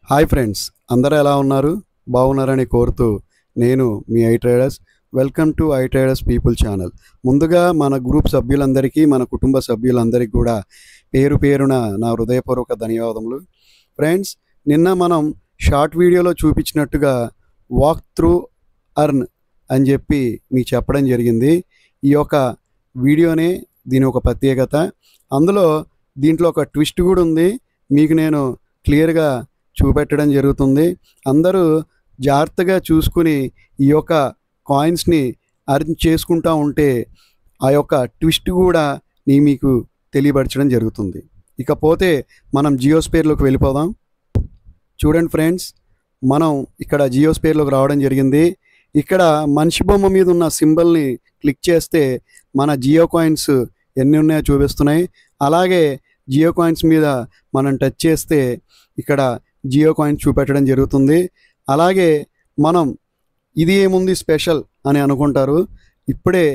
Hi friends, అందరూ ఎలా ఉన్నారు? బాగున్నారని కోరుతూ నేను me I traders. Welcome to I traders people channel. ముందుగా మన గ్రూప్ సభ్యులందరికీ, మన కుటుంబ సభ్యులందరికీ కూడా పేరు పేరున నా హృదయపూర్వక ధన్యవాదములు. ఫ్రెండ్స్, నిన్న మనం షార్ట్ వీడియోలో చూపించినట్టుగా వాక్ త్రూ అర్న్ అని చెప్పి మీకు చెప్పడం జరిగింది. ఈ యొక్క వీడియోనే దీని ఒక ప్రత్యేకత. అందులో దీంట్లో ఒక ట్విస్ట్ కూడా ఉంది, మీకు నేను క్లియర్గా చూపెట్టడం జరుగుతుంది. అందరూ జాగ్రత్తగా చూసుకుని ఈ యొక్క కాయిన్స్ని అర్న్ చేసుకుంటూ ఉంటే ఆ యొక్క ట్విస్ట్ కూడా మీకు తెలియపరచడం జరుగుతుంది. ఇకపోతే మనం జియోస్పేర్లోకి వెళ్ళిపోదాం. చూడండి ఫ్రెండ్స్, మనం ఇక్కడ జియోస్పేర్లోకి రావడం జరిగింది. ఇక్కడ మనిషి బొమ్మ మీద ఉన్న సింబల్ని క్లిక్ చేస్తే మన జియో కాయిన్స్ ఎన్ని ఉన్నాయో చూపిస్తున్నాయి. అలాగే జియో కాయిన్స్ మీద మనం టచ్ చేస్తే ఇక్కడ జియో కాయిన్స్ చూపెట్టడం జరుగుతుంది. అలాగే మనం ఇది ఏముంది స్పెషల్ అని అనుకుంటారు. ఇప్పుడే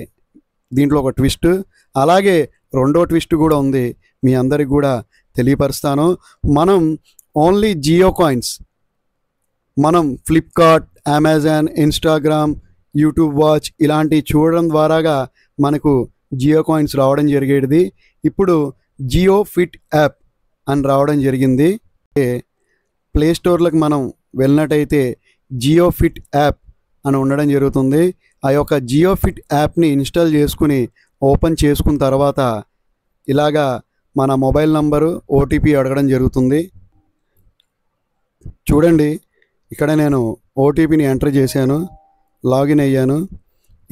దీంట్లో ఒక ట్విస్ట్, అలాగే రెండో ట్విస్ట్ కూడా ఉంది, మీ అందరికి కూడా తెలియపరుస్తాను. మనం ఓన్లీ జియో కాయిన్స్ మనం Flipkart, Amazon, Instagram, YouTube watch ఇలాంటివి చూడడం ద్వారాగా మనకు జియో కాయిన్స్ రావడం జరిగేది. ఇప్పుడు జియో ఫిట్ యాప్ అని రావడం జరిగింది. ప్లే స్టోర్లకు మనం వెళ్ళినట్టయితే జియో ఫిట్ యాప్ అని ఉండడం జరుగుతుంది. ఆ యొక్క జియో ఫిట్ యాప్ని ఇన్స్టాల్ చేసుకుని ఓపెన్ చేసుకున్న తర్వాత ఇలాగా మన మొబైల్ నంబరు, ఓటీపీ అడగడం జరుగుతుంది. చూడండి, ఇక్కడ నేను ఓటీపీని ఎంటర్ చేశాను, లాగిన్ అయ్యాను.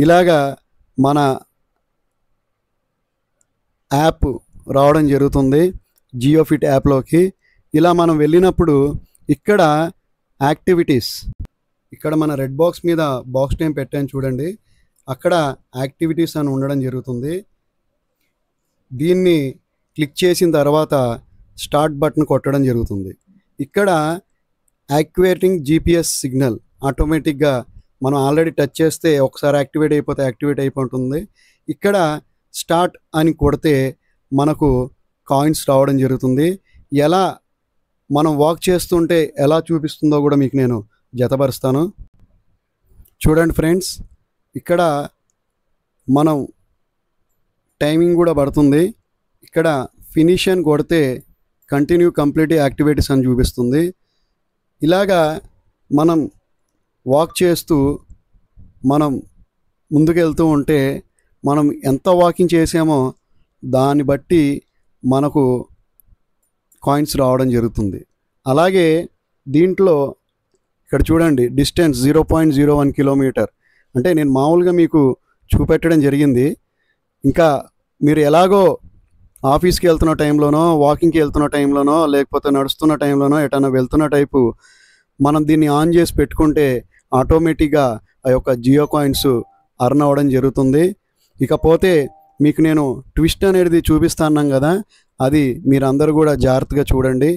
ఇలాగా మన యాప్ రావడం జరుగుతుంది జియో ఫిట్ యాప్లోకి. ఇలా మనం వెళ్ళినప్పుడు ఇక్కడ యాక్టివిటీస్, ఇక్కడ మన రెడ్ బాక్స్ మీద బాక్స్ నేమ్ పెట్టాను చూడండి, అక్కడ యాక్టివిటీస్ అని ఉండడం జరుగుతుంది. దీన్ని క్లిక్ చేసిన తర్వాత స్టార్ట్ బటన్ కొట్టడం జరుగుతుంది. ఇక్కడ యాక్టివేటింగ్ జీపీఎస్ సిగ్నల్ ఆటోమేటిక్గా మనం ఆల్రెడీ టచ్ చేస్తే ఒకసారి యాక్టివేట్ అయిపోతుంది. ఇక్కడ స్టార్ట్ అని కొడితే మనకు కాయిన్స్ రావడం జరుగుతుంది. ఎలా మనం వాక్ చేస్తుంటే ఎలా చూపిస్తుందో కూడా మీకు నేను జతపరుస్తాను. చూడండి ఫ్రెండ్స్, ఇక్కడ మనం టైమింగ్ కూడా పడుతుంది. ఇక్కడ ఫినిష్ అని కొడితే కంటిన్యూ కంప్లీట్ యాక్టివిటీస్ అని చూపిస్తుంది. ఇలాగా మనం వాక్ చేస్తూ మనం ముందుకెళ్తూ ఉంటే మనం ఎంత వాకింగ్ చేసామో దాన్ని బట్టి మనకు కాయిన్స్ రావడం జరుగుతుంది. అలాగే దీంట్లో ఇక్కడ చూడండి, డిస్టెన్స్ 0.01 కిలోమీటర్ అంటే నేను మామూలుగా మీకు చూపెట్టడం జరిగింది. ఇంకా మీరు ఎలాగో ఆఫీస్కి వెళ్తున్న టైంలోనో, వాకింగ్కి వెళ్తున్న టైంలోనో, లేకపోతే నడుస్తున్న టైంలోనో ఎటన్నా వెళ్తున్న టైపు మనం దీన్ని ఆన్ చేసి పెట్టుకుంటే ఆటోమేటిక్గా ఆ యొక్క జియో కాయిన్స్ అర్న్ అవ్వడం జరుగుతుంది. ఇకపోతే మీకు నేను ట్విస్ట్ అనేది చూపిస్తాను కదా, అది మీరందరూ కూడా జాగ్రత్తగా చూడండి.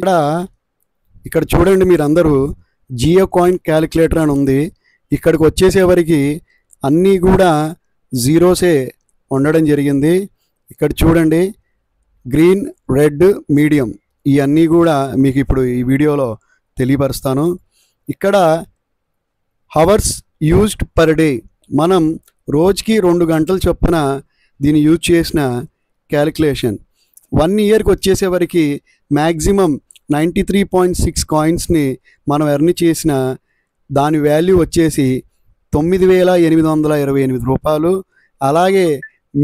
ఇక్కడ చూడండి, మీరందరూ జియో కాయిన్ క్యాలిక్యులేటర్ అని ఉంది. ఇక్కడికి వచ్చేసేవరికి అన్నీ కూడా జీరోసే ఉండడం జరిగింది. ఇక్కడ చూడండి, గ్రీన్, రెడ్, మీడియం ఇవన్నీ కూడా మీకు ఇప్పుడు ఈ వీడియోలో తెలియపరుస్తాను. ఇక్కడ హవర్స్ యూజ్డ్ పర్ డే, మనం రోజుకి 2 గంటలు చొప్పున దీన్ని యూజ్ చేసిన క్యాలిక్యులేషన్ 1 ఇయర్కి వచ్చేసేవరికి మ్యాక్సిమం 93.6 కాయిన్స్ని మనం ఎర్న్ చేసిన దాని వాల్యూ వచ్చేసి 9,828 రూపాయలు. అలాగే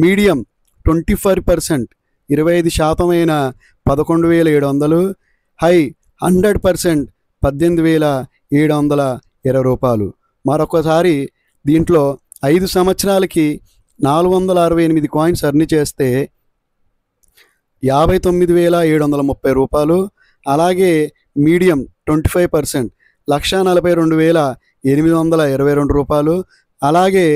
మీడియం 25%, 25% అయిన 11,700, హై 100% 18,720 రూపాయలు. మరొకసారి దీంట్లో 5 సంవత్సరాలకి 468 కాయిన్స్ ఎర్న్ చేస్తే 59,730 రూపాయలు. అలాగే మీడియం 25% 142,822 రూపాయలు. అలాగే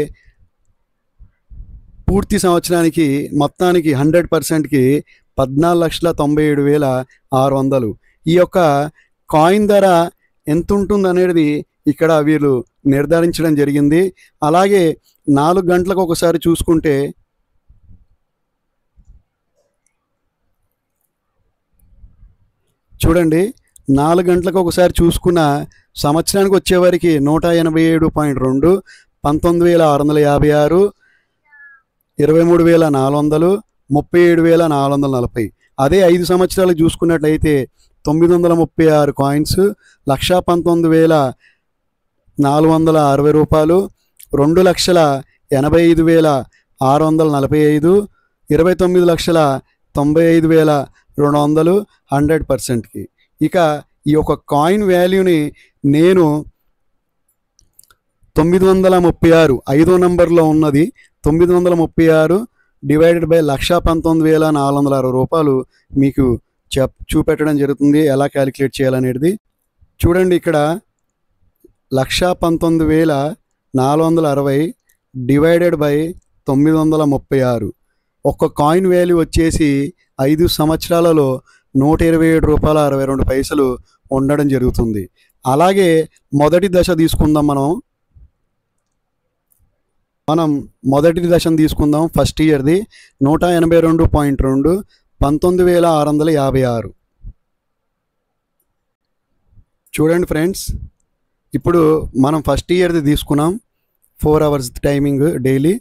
పూర్తి సంవత్సరానికి మొత్తానికి 100%కి 14,97,600. ఈ యొక్క కాయిన్ ధర ఎంత ఉంటుంది అనేది ఇక్కడ వీళ్ళు నిర్ధారించడం జరిగింది. అలాగే 4 గంటలకు ఒకసారి చూసుకుంటే చూడండి, 4 గంటలకు ఒకసారి చూసుకున్న సంవత్సరానికి వచ్చేవరకు 187.2, 19,656, 23,400, 37,440. అదే 5 సంవత్సరాలు చూసుకున్నట్లయితే 936 కాయిన్స్, 119,460 రూపాయలు, 2,85,645, 29,95,200 100%కి. ఇక ఈ యొక్క కాయిన్ వాల్యూని నేను 936 5వ నెంబర్లో ఉన్నది 936 డివైడెడ్ బై 119,460 రూపాయలు మీకు చూపెట్టడం జరుగుతుంది. ఎలా క్యాలిక్యులేట్ చేయాలనేది చూడండి. ఇక్కడ 119,460 డివైడెడ్ బై 936. ఒక్క కాయిన్ వాల్యూ వచ్చేసి 5 సంవత్సరాలలో 127 రూపాయల 62 పైసలు ఉండడం జరుగుతుంది. అలాగే మొదటి దశ తీసుకుందాం. మనం మొదటి దశను తీసుకుందాం. ఫస్ట్ ఇయర్ది 182.2, 19,656. చూడండి ఫ్రెండ్స్, ఇప్పుడు మనం ఫస్ట్ ఇయర్ది తీసుకున్నాం. 4 hours timing daily.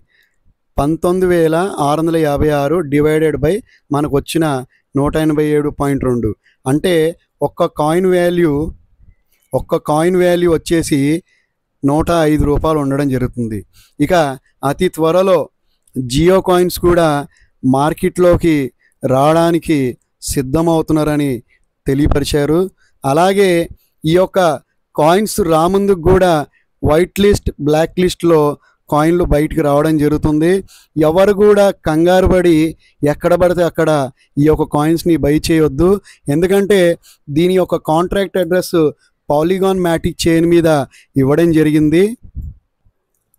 19,656 divided by మనకు వచ్చిన 187.2. అంటే ఒక్క కాయిన్ వాల్యూ వచ్చేసి 105 రూపాయలు ఉండడం జరుగుతుంది. ఇక అతి త్వరలో జియో కాయిన్స్ కూడా మార్కెట్లోకి రావడానికి సిద్ధమవుతున్నారని తెలియపరిచారు. అలాగే ఈ యొక్క కాయిన్స్ రాముందుకు కూడా వైట్ లిస్ట్, బ్లాక్ లిస్ట్లో కాయిన్లు బయటికి రావడం జరుగుతుంది. ఎవరు కూడా కంగారు పడి ఎక్కడ పడితే అక్కడ ఈ యొక్క కాయిన్స్ని బై చేయొద్దు. ఎందుకంటే దీని యొక్క కాంట్రాక్ట్ అడ్రస్ పాలిగాన్ మ్యాటిక్ చైన్ మీద ఇవ్వడం జరిగింది.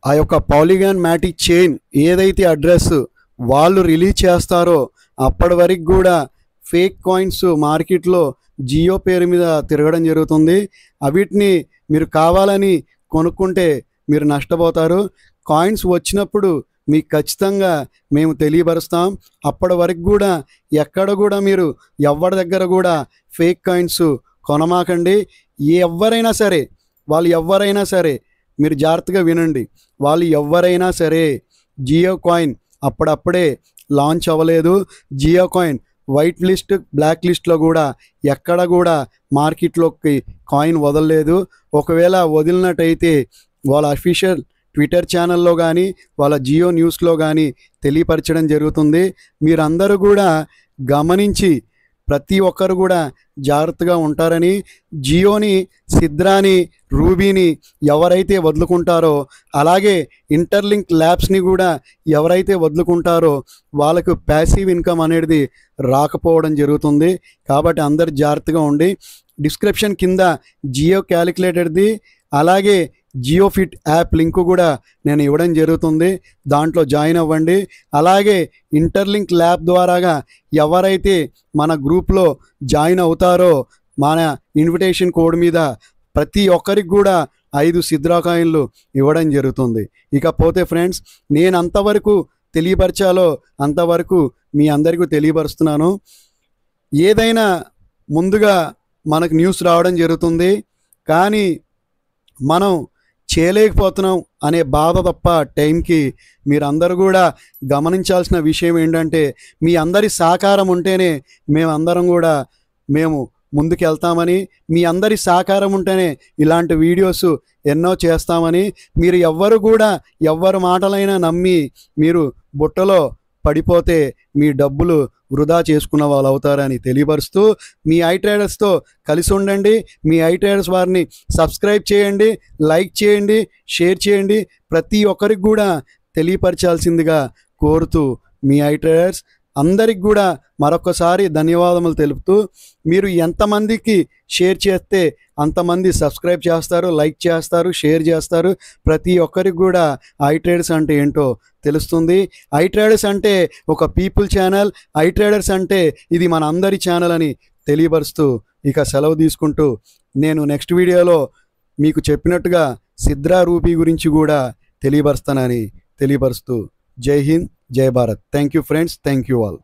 ఆ యొక్క పాలిగాన్ మ్యాటిక్ చైన్ ఏదైతే అడ్రస్ వాళ్ళు రిలీజ్ చేస్తారో అప్పటి వరకు కూడా ఫేక్ కాయిన్స్ మార్కెట్లో జియో పేరు మీద తిరగడం జరుగుతుంది. అవిటిని మీరు కావాలని కొనుక్కుంటే మీరు నష్టపోతారు. కాయిన్స్ వచ్చినప్పుడు మీకు ఖచ్చితంగా మేము తెలియపరుస్తాం. అప్పటి వరకు కూడా ఎక్కడ కూడా మీరు ఎవరి దగ్గర కూడా ఫేక్ కాయిన్స్ కొనమాకండి. వాళ్ళు ఎవరైనా సరే మీరు జాగ్రత్తగా వినండి. వాళ్ళు ఎవరైనా సరే జియో కాయిన్ అప్పుడప్పుడే లాంచ్ అవ్వలేదు. Jio coin white list, black లిస్ట్లో కూడా ఎక్కడ కూడా మార్కెట్లోకి కాయిన్ వదలలేదు. ఒకవేళ వదిలినట్టయితే వాళ్ళ అఫీషియల్ ట్విట్టర్ ఛానల్లో కానీ వాళ్ళ జియో న్యూస్లో కానీ తెలియపరచడం జరుగుతుంది. మీరందరూ కూడా గమనించి ప్రతి ఒక్కరు కూడా జాగ్రత్తగా ఉంటారని, జియోని, సిద్రాని, రూబీని ఎవరైతే వదులుకుంటారో అలాగే ఇంటర్లింక్ ల్యాబ్స్ని కూడా ఎవరైతే వదులుకుంటారో వాళ్ళకు ప్యాసివ్ ఇన్కమ్ అనేది రాకపోవడం జరుగుతుంది. కాబట్టి అందరు జాగ్రత్తగా ఉండి డిస్క్రిప్షన్ కింద జియో క్యాలిక్యులేటర్ది అలాగే జియో ఫిట్ యాప్ లింకు కూడా నేను ఇవ్వడం జరుగుతుంది. దాంట్లో జాయిన్ అవ్వండి. అలాగే ఇంటర్లింక్ ల్యాబ్ ద్వారాగా ఎవరైతే మన గ్రూప్లో జాయిన్ అవుతారో మన ఇన్విటేషన్ కోడ్ మీద ప్రతి ఒక్కరికి కూడా 5 సిద్రా కాయిన్లు ఇవ్వడం జరుగుతుంది. ఇకపోతే ఫ్రెండ్స్, నేను అంతవరకు తెలియపరచాలో అంతవరకు మీ అందరికీ తెలియపరుస్తున్నాను. ఏదైనా ముందుగా మనకు న్యూస్ రావడం జరుగుతుంది, కానీ మనం చేయలేకపోతున్నాం అనే బాధ తప్ప టైంకి మీరందరూ కూడా గమనించాల్సిన విషయం ఏంటంటే మీ అందరి సహకారం ఉంటేనే మేము ముందుకు వెళ్తామని, మీ అందరి సహకారం ఉంటేనే ఇలాంటి వీడియోస్ ఎన్నో చేస్తామని, మీరు ఎవ్వరు మాటలైనా నమ్మి మీరు బుట్టలో పడిపోతే మీ డబ్బులు వృధా చేసుకున్న వాళ్ళు అవుతారని తెలియపరుస్తూ మీ ఐట్రేడర్స్తో కలిసి ఉండండి. మీ ఐట్రేడర్స్ వారిని సబ్స్క్రైబ్ చేయండి, లైక్ చేయండి, షేర్ చేయండి. ప్రతి ఒక్కరికి కూడా తెలియపరచాల్సిందిగా కోరుతూ మీ ఐట్రేడర్స్ అందరికి కూడా మరొకసారి ధన్యవాదములు తెలుపుతూ, మీరు ఎంతమందికి షేర్ చేస్తే అంతమంది సబ్స్క్రైబ్ చేస్తారు, లైక్ చేస్తారు, షేర్ చేస్తారు. ప్రతి ఒక్కరికి కూడా ఐట్రేడర్స్ అంటే ఏంటో తెలుస్తుంది. ఐట్రేడర్స్ అంటే ఒక పీపుల్ ఛానల్, ఐట్రేడర్స్ అంటే ఇది మన అందరి ఛానల్ అని తెలియపరుస్తూ ఇక సెలవు తీసుకుంటూ, నేను నెక్స్ట్ వీడియోలో మీకు చెప్పినట్టుగా సిద్రా రూపీ గురించి కూడా తెలియపరుస్తానని తెలియపరుస్తూ జై హింద్, జై Bharat. Thank you friends, thank you all.